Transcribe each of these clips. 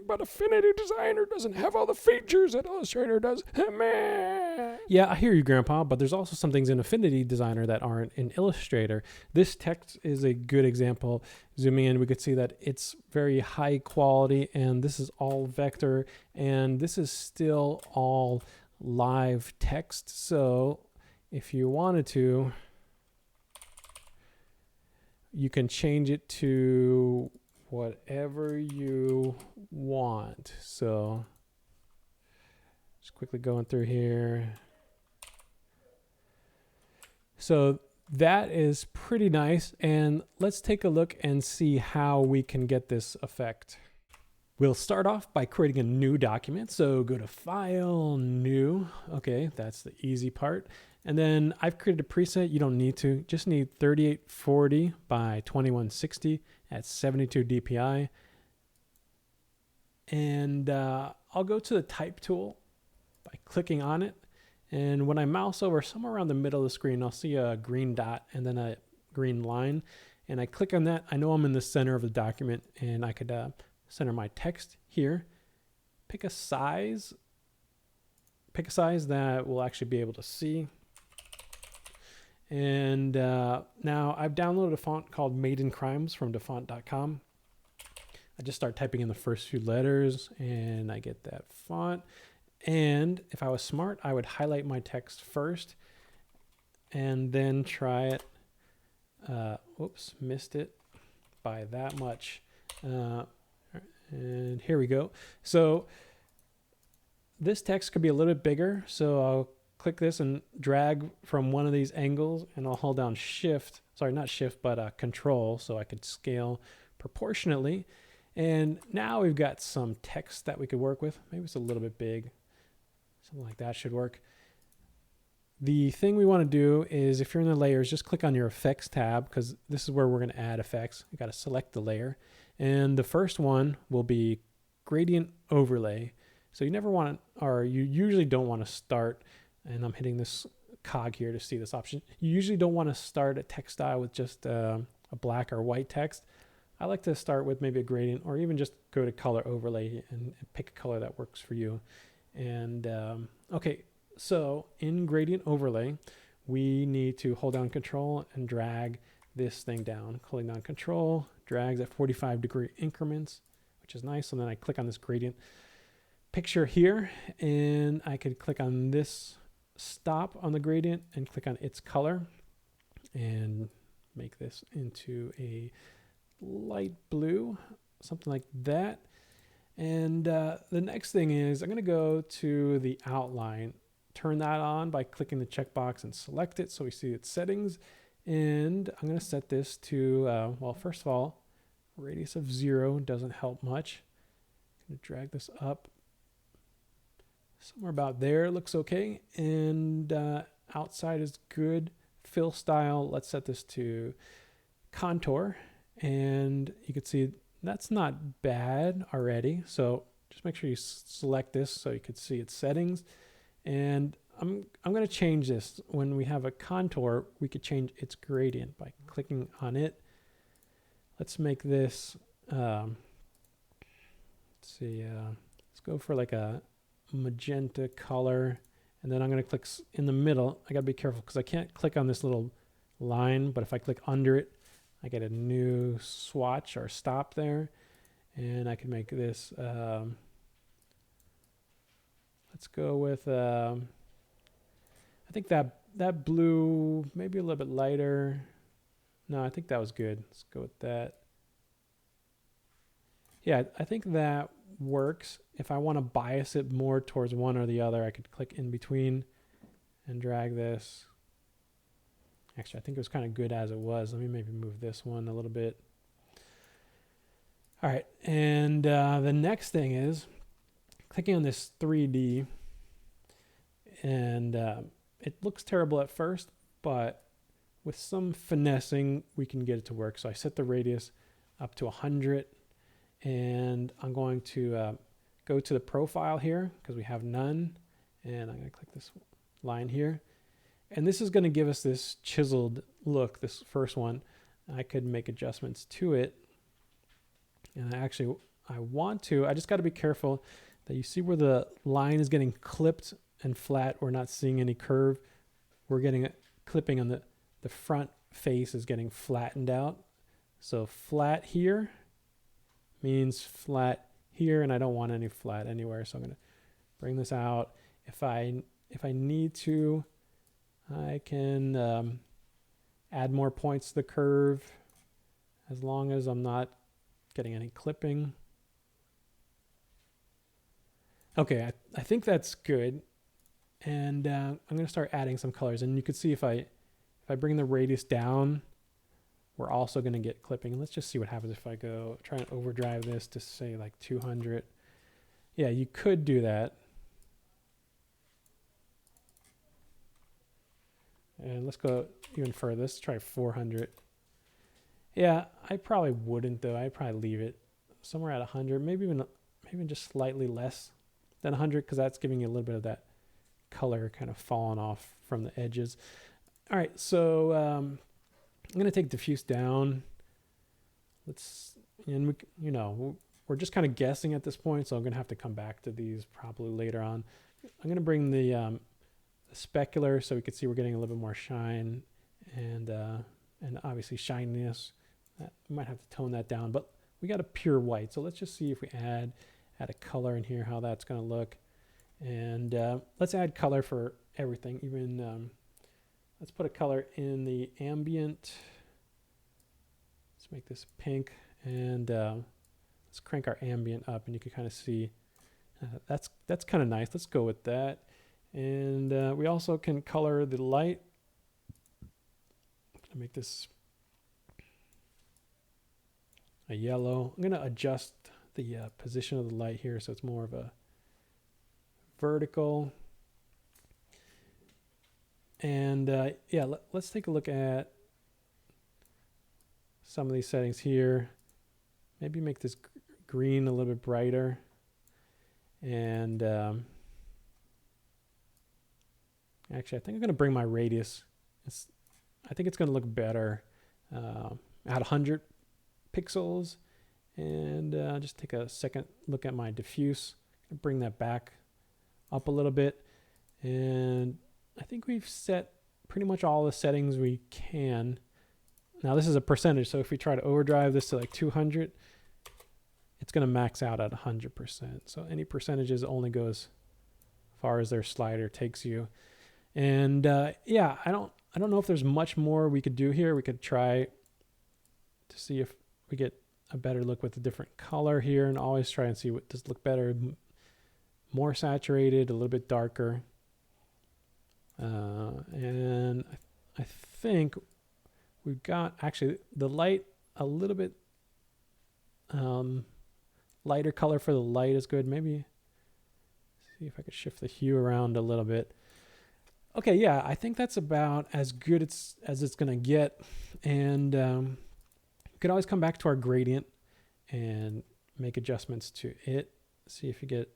but Affinity Designer doesn't have all the features that Illustrator does. Meh. Yeah, I hear you, Grandpa, but there's also some things in Affinity Designer that aren't in Illustrator. This text is a good example. Zooming in, we could see that it's very high quality, and this is all vector, and this is still all live text. So if you wanted to, you can change it to whatever you want. So just quickly going through here. So that is pretty nice. And let's take a look and see how we can get this effect. We'll start off by creating a new document. So go to File, New. Okay, that's the easy part. And then I've created a preset. You don't need to. Just need 3840 by 2160 at 72 dpi. And I'll go to the Type tool by clicking on it. And when I mouse over somewhere around the middle of the screen, I'll see a green dot and then a green line. And I click on that. I know I'm in the center of the document, and I could center my text here. Pick a size that we'll actually be able to see. And now I've downloaded a font called Made in Crimes from dafont.com. I just start typing in the first few letters and I get that font. And if I was smart, I would highlight my text first and then try it. Whoops, missed it by that much. And here we go. So this text could be a little bit bigger. So I'll click this and drag from one of these angles, and I'll hold down Shift. Sorry, not Shift, but Control, so I could scale proportionately. And now we've got some text that we could work with. Maybe it's a little bit big. Something like that should work. The thing we want to do is, if you're in the layers, just click on your effects tab, because this is where we're going to add effects. You got to select the layer. And the first one will be gradient overlay. So you never want to, or you usually don't want to start, and I'm hitting this cog here to see this option. You usually don't want to start a text style with just a black or white text. I like to start with maybe a gradient, or even just go to color overlay and pick a color that works for you. And okay, so in gradient overlay, we need to hold down Control and drag this thing down. Holding down Control, drags at 45-degree increments, which is nice. And then I click on this gradient picture here, and I could click on this stop on the gradient and click on its color and make this into a light blue, something like that. And the next thing is I'm going to go to the outline, turn that on by clicking the checkbox and select it so we see its settings. And I'm going to set this to, well, first of all, radius of 0 doesn't help much. I'm going to drag this up somewhere about there. Looks okay. And outside is good. Fill style, let's set this to contour. And you can see that's not bad already. So just make sure you select this so you could see its settings. And I'm going to change this. When we have a contour, we could change its gradient by clicking on it. Let's make this, let's see, let's go for like a magenta color. And then I'm going to click in the middle. I got to be careful because I can't click on this little line, but if I click under it, I get a new swatch or stop there. And I can make this, let's go with, I think that blue, maybe a little bit lighter. No, I think that was good. Let's go with that. Yeah, I think that works. If I want to bias it more towards one or the other, I could click in between and drag this. Actually, I think it was kind of good as it was. Let me maybe move this one a little bit. All right, and the next thing is clicking on this 3D, and it looks terrible at first, but with some finessing, we can get it to work. So I set the radius up to 100, and I'm going to go to the profile here because we have none, and I'm going to click this line here. And this is going to give us this chiseled look, this first one. I could make adjustments to it. And I want to. I just got to be careful that you see where the line is getting clipped and flat. We're not seeing any curve. We're getting a clipping on the front face is getting flattened out. So flat here means flat here, and I don't want any flat anywhere. So I'm going to bring this out. If I need to, I can add more points to the curve as long as I'm not getting any clipping. Okay, I think that's good. And I'm going to start adding some colors. And you can see if I bring the radius down, we're also going to get clipping. And let's just see what happens if I go try and overdrive this to say like 200. Yeah, you could do that. And let's go even further. Let's try 400. Yeah, I probably wouldn't though. I'd probably leave it somewhere at 100, maybe even just slightly less than 100, because that's giving you a little bit of that color kind of falling off from the edges. All right, so I'm going to take diffuse down. We're just kind of guessing at this point, so I'm going to have to come back to these probably later on. I'm going to bring the specular so we can see we're getting a little bit more shine and obviously shininess. We might have to tone that down, but we got a pure white. So let's just see if we add a color in here, how that's going to look. And let's add color for everything. Even let's put a color in the ambient. Let's make this pink, and let's crank our ambient up, and you can kind of see that's kind of nice. Let's go with that. And we also can color the light. I'm gonna make this a yellow. I'm gonna adjust the position of the light here so it's more of a vertical. And yeah, let's take a look at some of these settings here. Maybe make this green a little bit brighter. And actually, I think I'm going to bring my radius. I think it's going to look better at 100 pixels. And just take a second look at my diffuse. Bring that back up a little bit. And I think we've set pretty much all the settings we can. Now this is a percentage, so if we try to overdrive this to like 200, it's going to max out at 100%. So any percentages only goes as far as their slider takes you. And yeah, I don't know if there's much more we could do here. We could try to see if we get a better look with a different color here, and always try and see what does look better. More saturated, a little bit darker. And I think we've got actually the light a little bit lighter color for the light is good. Maybe see if I could shift the hue around a little bit. Okay, yeah, I think that's about as good as it's gonna get. And you could always come back to our gradient and make adjustments to it. See if you get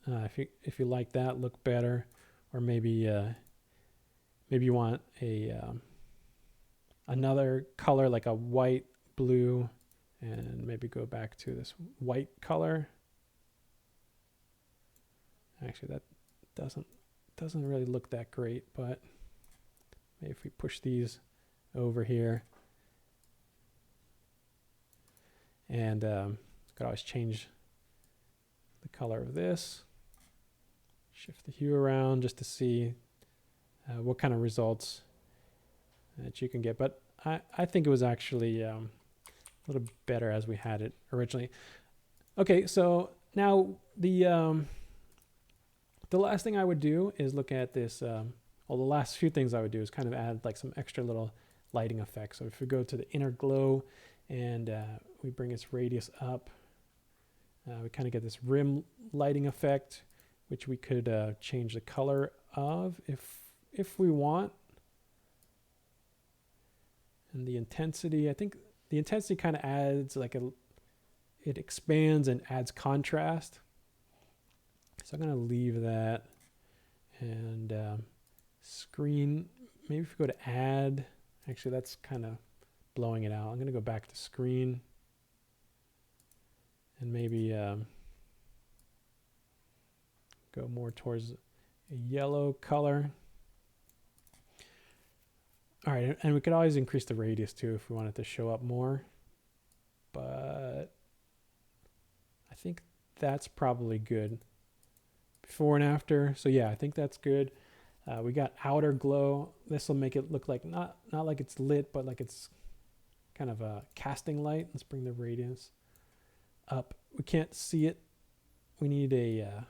if you like that look better. Or maybe you want another color like a white, blue, and maybe go back to this white color. Actually, that doesn't really look that great, but maybe if we push these over here, and could always change the color of this. Shift the hue around just to see what kind of results that you can get. But I think it was actually a little better as we had it originally. Okay, so now the last thing I would do is look at this. The last few things I would do is kind of add like some extra little lighting effects. So if we go to the inner glow and we bring its radius up, we kind of get this rim lighting effect, which we could change the color of if we want. And the intensity, I think the intensity kind of adds like it expands and adds contrast. So I'm going to leave that. And screen, maybe if we go to add, actually that's kind of blowing it out. I'm going to go back to screen. and maybe go more towards a yellow color. All right, and we could always increase the radius too if we wanted to show up more. But I think that's probably good. Before and after. So yeah, I think that's good. We got outer glow. This will make it look like not like it's lit, but like it's kind of a casting light. Let's bring the radius up. We can't see it. We need a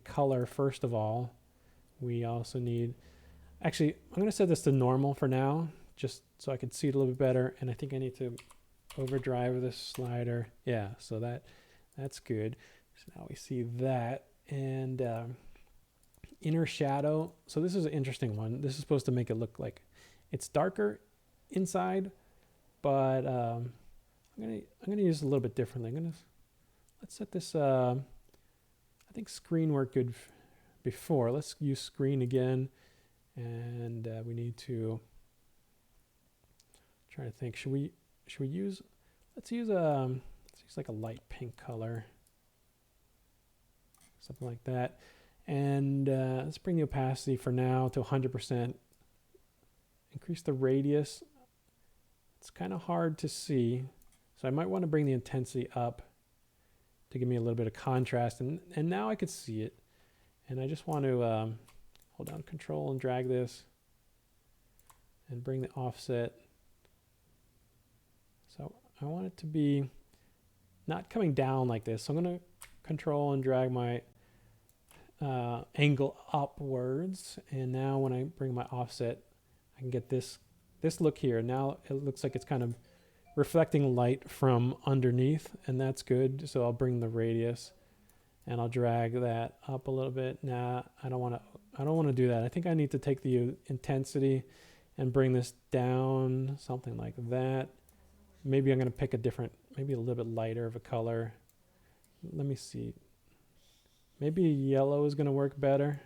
color first of all. We also need, actually, I'm going to set this to normal for now, just so I can see it a little bit better. And I think I need to overdrive this slider. Yeah, so that's good. So now we see that. And inner shadow. So this is an interesting one. This is supposed to make it look like it's darker inside, but I'm gonna use it a little bit differently. Let's set this. I think screen worked good before. Let's use screen again, and we need to try to think. Should we use? Let's use like a light pink color, something like that. And let's bring the opacity for now to 100%. Increase the radius. It's kind of hard to see, so I might want to bring the intensity up to give me a little bit of contrast. And now I could see it. And I just want to hold down Control and drag this and bring the offset. So I want it to be not coming down like this. So I'm going to Control and drag my angle upwards, and now when I bring my offset, I can get this look here. Now it looks like it's kind of reflecting light from underneath, and that's good. So I'll bring the radius and I'll drag that up a little bit. Nah, I don't want to do that. I think I need to take the intensity and bring this down, something like that. Maybe I'm going to pick maybe a little bit lighter of a color. Let me see. Maybe yellow is going to work better,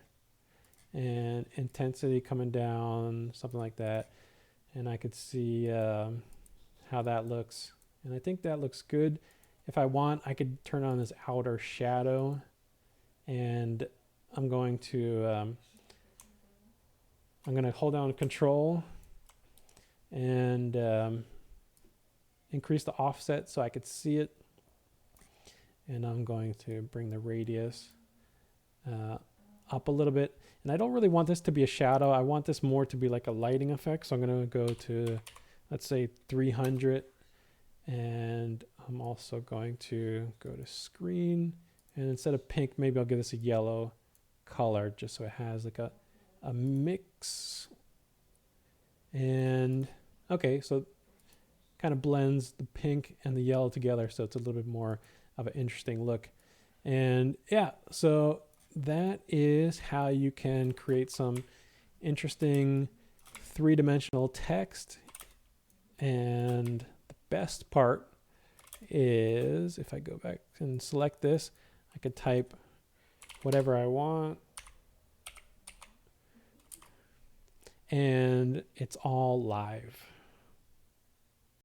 and intensity coming down, something like that. And I could see how that looks. And I think that looks good. If I want, I could turn on this outer shadow, and I'm going to hold down Control and increase the offset so I could see it. And I'm going to bring the radius up a little bit. And I don't really want this to be a shadow. I want this more to be like a lighting effect. So I'm going to go to, let's say 300. And I'm also going to go to screen. And instead of pink, maybe I'll give this a yellow color just so it has like a mix. And okay, so kind of blends the pink and the yellow together. So it's a little bit more of an interesting look. And yeah, so that is how you can create some interesting three-dimensional text. And the best part is if I go back and select this, I could type whatever I want, and it's all live.